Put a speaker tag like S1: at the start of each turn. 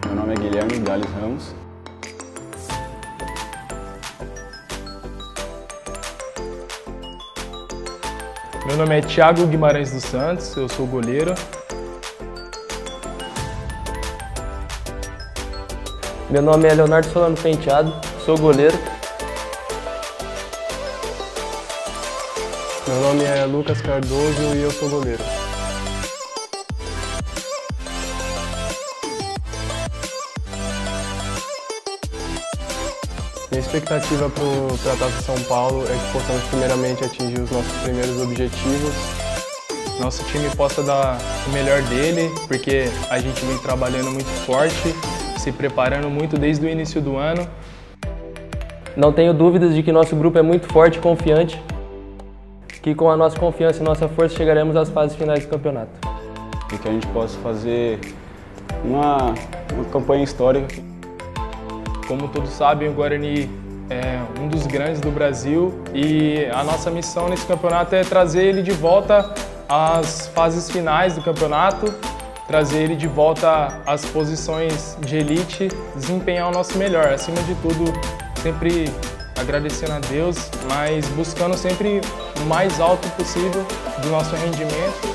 S1: Meu nome é Guilherme Gales Ramos.
S2: Meu nome é Thiago Guimarães dos Santos, eu sou goleiro.
S3: Meu nome é Leonardo Solano Penteado, sou goleiro.
S2: Meu nome é Lucas Cardoso e eu sou goleiro. Minha expectativa para a Taça São Paulo é que possamos primeiramente atingir os nossos primeiros objetivos. Nosso time possa dar o melhor dele, porque a gente vem trabalhando muito forte, se preparando muito desde o início do ano.
S3: Não tenho dúvidas de que nosso grupo é muito forte e confiante, que com a nossa confiança e nossa força chegaremos às fases finais do campeonato.
S1: E que a gente possa fazer uma campanha histórica.
S2: Como todos sabem, o Guarani é um dos grandes do Brasil e a nossa missão nesse campeonato é trazer ele de volta às fases finais do campeonato, trazer ele de volta às posições de elite, desempenhar o nosso melhor. Acima de tudo, sempre agradecendo a Deus, mas buscando sempre o mais alto possível do nosso rendimento.